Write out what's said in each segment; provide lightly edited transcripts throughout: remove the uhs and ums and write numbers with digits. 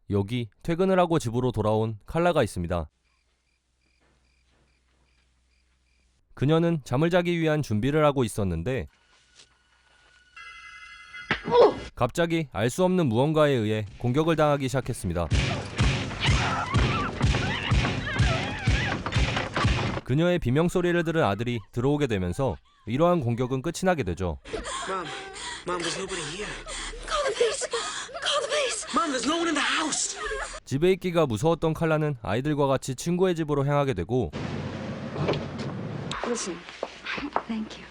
여기 퇴근을 하고 집으로 돌아온 칼라가 있습니다. 그녀는 잠을 자기 위한 준비를 하고 있었는데 갑자기 알 수 없는 무언가에 의해 공격을 당하기 시작했습니다. 그녀의 비명소리를 들은 아들이 들어오게 되면서 이러한 공격은 끝이 나게 되죠. Mom, there's nobody here. Call the police! Call the police! Mom, there's no one in the house. 집에 있기가 무서웠던 칼라는 아이들과 같이 친구의 집으로 향하게 되고 Listen. Thank you.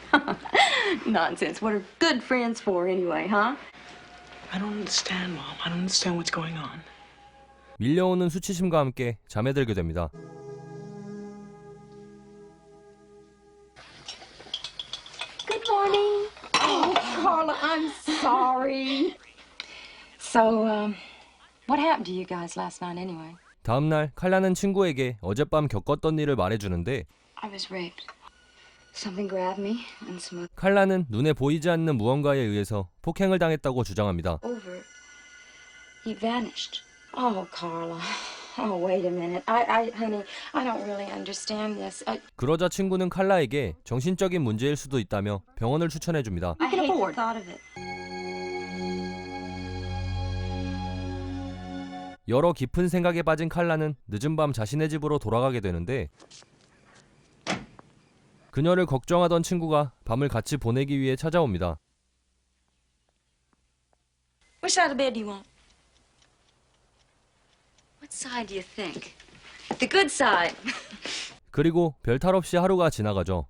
Nonsense. What are good friends for anyway, huh? I don't understand, Mom. I don't understand what's going on. 밀려오는 수치심과 함께 잠에 들게 됩니다. Good morning. Oh, Carla, I'm sorry. So, what happened to you guys last night anyway? 다음날 칼라는 친구에게 어젯밤 겪었던 일을 말해주는데 I was raped. Something grabbed me and some 칼라는 눈에 보이지 않는 무언가에 의해서 폭행을 당했다고 주장합니다. over. He vanished. Oh, Carla. Oh, wait a minute. Honey, I don't really understand this. 그러자 친구는 칼라에게 정신적인 문제일 수도 있다며 병원을 추천해줍니다. I hate the thought of it. 여러 깊은 생각에 빠진 칼라는 늦은 밤 자신의 집으로 돌아가게 되는데 그녀를 걱정하던 친구가 밤을 같이 보내기 위해 찾아옵니다. Which side of the bed do you want? What side do you think? The good side. 그리고 별탈 없이 하루가 지나가죠.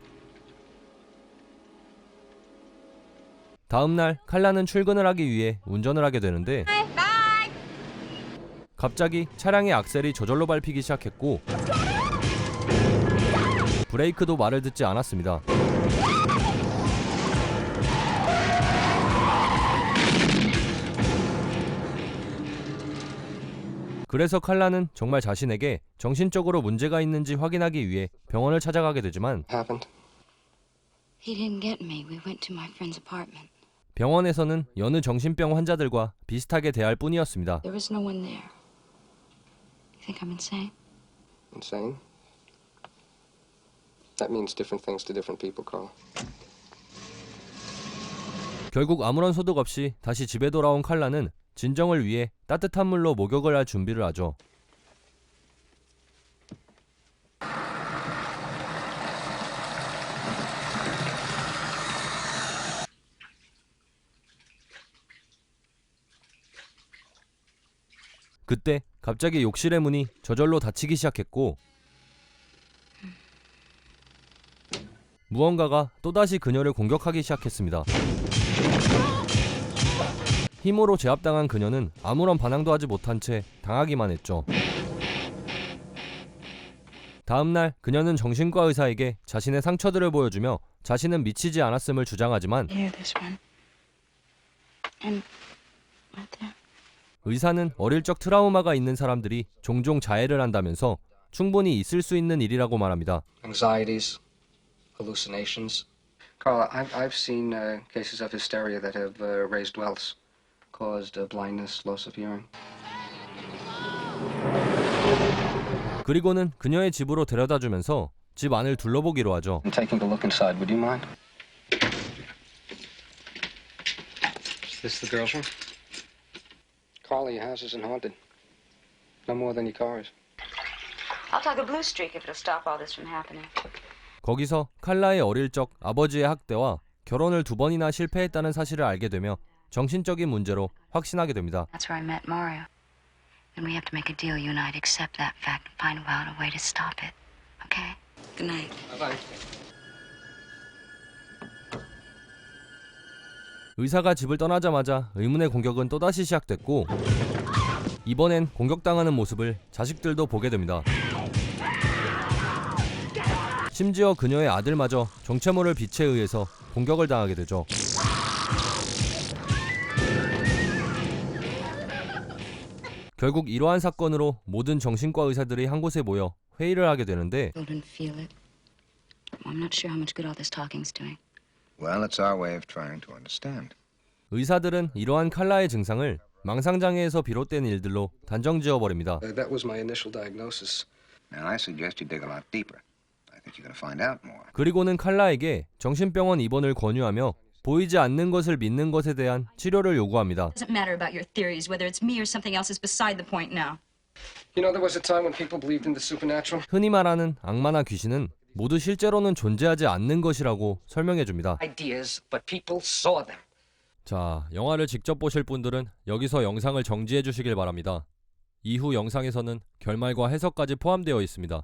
다음날 칼라는 출근을 하기 위해 운전을 하게 되는데 갑자기 차량의 악셀이 저절로 밟히기 시작했고 브레이크도 말을 듣지 않았습니다. 그래서 칼라는 정말 자신에게 정신적으로 문제가 있는지 확인하기 위해 병원을 찾아가게 되지만 Happened. He didn't get me. We went to my friend's apartment. 병원에서는 여느 정신병 환자들과 비슷하게 대할 뿐이었습니다. There was no one there. You think I'm insane? Insane? That means different things to different people, Carl. 결국 아무런 소득 없이 다시 집에 돌아온 칼라는 진정을 위해 따뜻한 물로 목욕을 할 준비를 하죠. 그때 갑자기 욕실의 문이 저절로 닫히기 시작했고 무언가가 또다시 그녀를 공격하기 시작했습니다. 힘으로 제압당한 그녀는 아무런 반항도 하지 못한 채 당하기만 했죠. 다음날 그녀는 정신과 의사에게 자신의 상처들을 보여주며 자신은 미치지 않았음을 주장하지만 Here, this one. And right there. 의사는 어릴 적 트라우마가 있는 사람들이 종종 자해를 한다면서 충분히 있을 수 있는 일이라고 말합니다. Anxieties, hallucinations. Carl, I've seen cases of hysteria that have raised welts, caused blindness, loss of hearing. 그리고는 그녀의 집으로 데려다주면서 집 안을 둘러보기로 하죠. I'm taking a look inside. Would you mind? Is this the girl's room? Carl, your house isn't haunted. No more than your cars. I'll talk a blue streak if it'll stop all this from happening. 거기서 칼라의 어릴 적 아버지의 학대와 결혼을 2번이나 실패했다는 사실을 알게 되며 정신적인 문제로 확신하게 됩니다. That's where I met Mario. And we have to make a deal. You and I'd accept that fact and find out a way to stop it. Okay? Good night. Bye-bye. 의사가 집을 떠나자마자 의문의 공격은 또다시 시작됐고 이번엔 공격당하는 모습을 자식들도 보게 됩니다. 심지어 그녀의 아들마저 정체 모를 빛에 의해서 공격을 당하게 되죠. 결국 이러한 사건으로 모든 정신과 의사들이 한 곳에 모여 회의를 하게 되는데 Children feel it. I'm not sure how much good all this talking's doing. Well, it's our way of trying to understand. 의사들은 이러한 칼라의 증상을 망상장애에서 비롯된 일들로 단정지어버립니다. That was my initial diagnosis. Now, I suggest you dig a lot deeper. I think you're going to find out more. 그리고는 칼라에게 정신병원 입원을 권유하며 보이지 않는 것을 믿는 것에 대한 치료를 요구합니다. Doesn't matter about your theories. Whether it's me or something else is beside the point now. You know, there was a time when people believed in the supernatural. 흔히 말하는 악마나 귀신은 모두 실제로는 존재하지 않는 것이라고 설명해줍니다. Ideas, but people saw them. 자, 영화를 직접 보실 분들은 여기서 영상을 정지해 주시길 바랍니다. 이후 영상에서는 결말과 해석까지 포함되어 있습니다.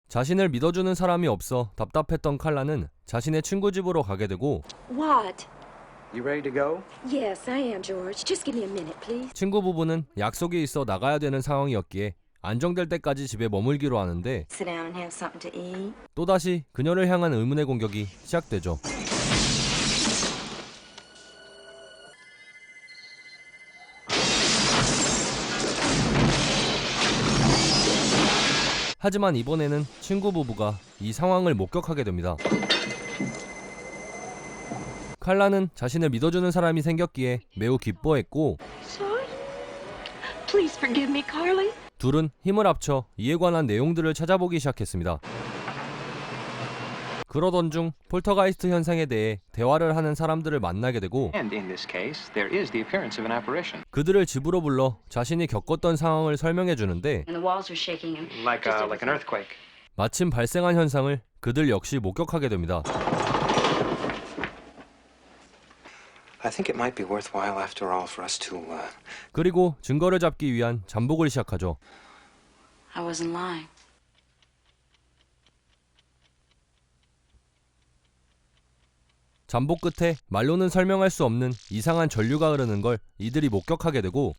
자신을 믿어주는 사람이 없어 답답했던 칼라는 자신의 친구 집으로 가게 되고 What? You ready to go? Yes, I am, George. Just give me a minute, please. 친구 부부는 약속이 있어 나가야 되는 상황이었기에 안정될 때까지 집에 머물기로 하는데 Sit down and have something to eat. 또다시 그녀를 향한 의문의 공격이 시작되죠. 하지만 이번에는 친구 부부가 이 상황을 목격하게 됩니다. 칼라는 자신을 믿어주는 사람이 생겼기에 매우 기뻐했고 Sorry. Please forgive me, Carly. 둘은 힘을 합쳐 이에 관한 내용들을 찾아보기 시작했습니다. 그러던 중 폴터가이스트 현상에 대해 대화를 하는 사람들을 만나게 되고 And in this case, there is the appearance of an apparition. 그들을 집으로 불러 자신이 겪었던 상황을 설명해 주는데 And the walls are shaking and Like an earthquake. 마침 발생한 현상을 그들 역시 목격하게 됩니다. I think it might be worthwhile after all for us to, 그리고 증거를 잡기 위한 잠복을 시작하죠. I wasn't lying. 잠복 끝에 말로는 설명할 수 없는 이상한 전류가 흐르는 걸 이들이 목격하게 되고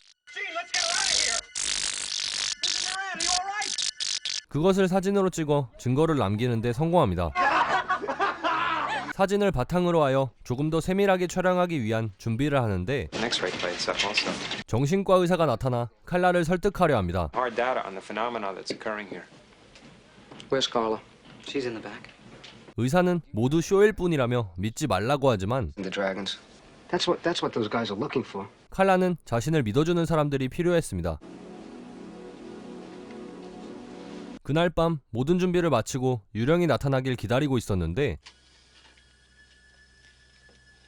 그것을 사진으로 찍어 증거를 남기는데 성공합니다. 사진을 바탕으로 하여 조금 더 세밀하게 촬영하기 위한 준비를 하는데 an X-ray plates up also. 정신과 의사가 나타나 칼라를 설득하려 합니다. Hard data on the phenomena that's occurring here. Where's Carla? She's in the back. 의사는 모두 쇼일 뿐이라며 믿지 말라고 하지만 And the dragons. That's what those guys are looking for. 칼라는 자신을 믿어주는 사람들이 필요했습니다. 그날 밤 모든 준비를 마치고 유령이 나타나길 기다리고 있었는데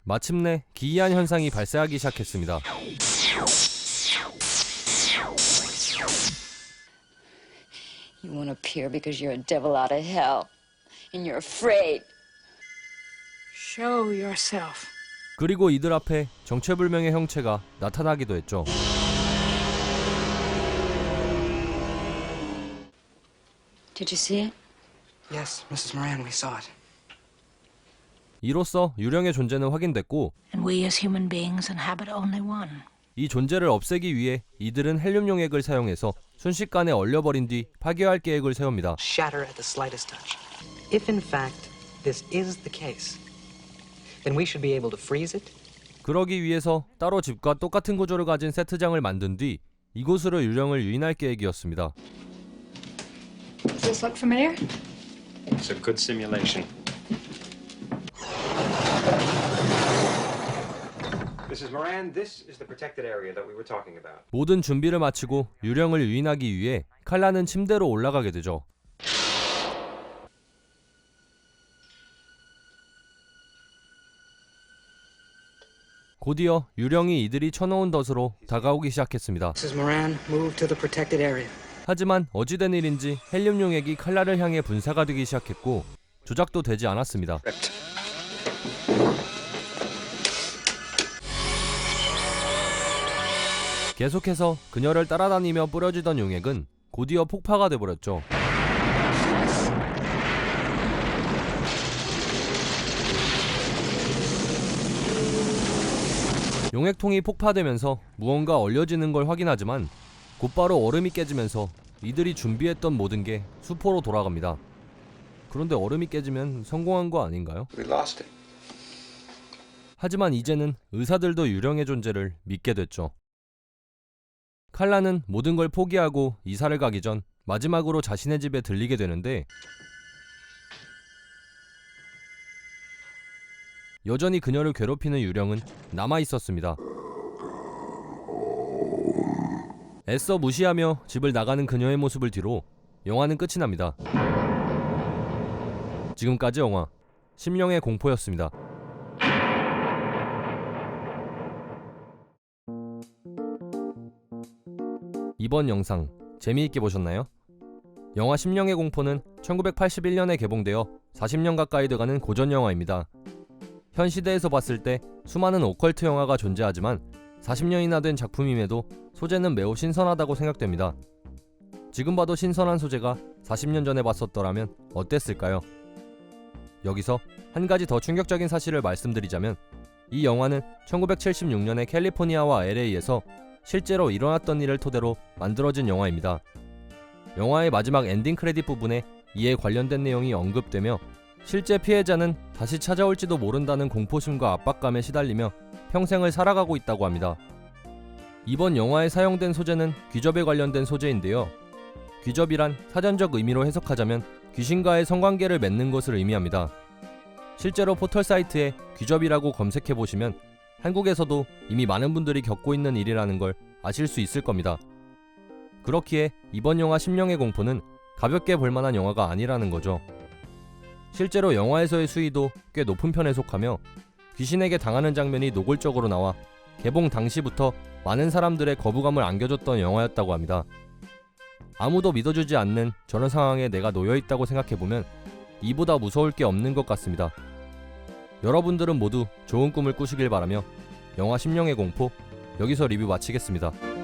마침내 기이한 현상이 발생하기 시작했습니다. You won't appear because you're a devil out of hell. And you're afraid. Show yourself. 그리고 이들 앞에 정체불명의 형체가 나타나기도 했죠. Did you see it? Yes, Mrs. Moran, we saw it. 이로써 유령의 존재는 확인됐고 And we as human beings inhabit only one. 이 존재를 없애기 위해 이들은 헬륨 용액을 사용해서 순식간에 얼려버린 뒤 파괴할 계획을 세웁니다. Shatter at the slightest touch. If in fact this is the case, then we should be able to freeze it. 그러기 위해서 따로 집과 똑같은 구조를 가진 세트장을 만든 뒤 이곳으로 유령을 유인할 계획이었습니다. Does this look familiar? It's a good simulation. Mrs. Moran, this is the protected area that we were talking about. 모든 준비를 마치고 유령을 유인하기 위해 칼라는 침대로 올라가게 되죠. 곧이어 유령이 이들이 쳐놓은 덫으로 다가오기 시작했습니다. Mrs. Moran, move to the protected area. 하지만 어찌된 일인지 헬륨 용액이 칼라를 향해 분사가 되기 시작했고 조작도 되지 않았습니다. 계속해서 그녀를 따라다니며 뿌려지던 용액은 곧이어 폭파가 돼버렸죠. 용액통이 폭파되면서 무언가 얼려지는 걸 확인하지만 곧바로 얼음이 깨지면서 이들이 준비했던 모든 게 수포로 돌아갑니다. 그런데 얼음이 깨지면 성공한 거 아닌가요? We lost it. 하지만 이제는 의사들도 유령의 존재를 믿게 됐죠. 칼라는 모든 걸 포기하고 이사를 가기 전 마지막으로 자신의 집에 들리게 되는데 여전히 그녀를 괴롭히는 유령은 남아 있었습니다. 애써 무시하며 집을 나가는 그녀의 모습을 뒤로 영화는 끝이 납니다. 지금까지 영화 심령의 공포였습니다. 이번 영상 재미있게 보셨나요? 영화 심령의 공포는 1981년에 개봉되어 40년 가까이 돼가는 고전 영화입니다. 현 시대에서 봤을 때 수많은 오컬트 영화가 존재하지만 40년이나 된 작품임에도 소재는 매우 신선하다고 생각됩니다. 지금 봐도 신선한 소재가 40년 전에 봤었더라면 어땠을까요? 여기서 한 가지 더 충격적인 사실을 말씀드리자면 이 영화는 1976년에 캘리포니아와 LA에서 실제로 일어났던 일을 토대로 만들어진 영화입니다. 영화의 마지막 엔딩 크레딧 부분에 이에 관련된 내용이 언급되며 실제 피해자는 다시 찾아올지도 모른다는 공포심과 압박감에 시달리며 평생을 살아가고 있다고 합니다. 이번 영화에 사용된 소재는 귀접에 관련된 소재인데요. 귀접이란 사전적 의미로 해석하자면 귀신과의 성관계를 맺는 것을 의미합니다. 실제로 포털 사이트에 귀접이라고 검색해보시면 한국에서도 이미 많은 분들이 겪고 있는 일이라는 걸 아실 수 있을 겁니다. 그렇기에 이번 영화 심령의 공포는 가볍게 볼만한 영화가 아니라는 거죠. 실제로 영화에서의 수위도 꽤 높은 편에 속하며 귀신에게 당하는 장면이 노골적으로 나와 개봉 당시부터 많은 사람들의 거부감을 안겨줬던 영화였다고 합니다. 아무도 믿어주지 않는 저런 상황에 내가 놓여있다고 생각해보면 이보다 무서울 게 없는 것 같습니다. 여러분들은 모두 좋은 꿈을 꾸시길 바라며 영화 심령의 공포 여기서 리뷰 마치겠습니다.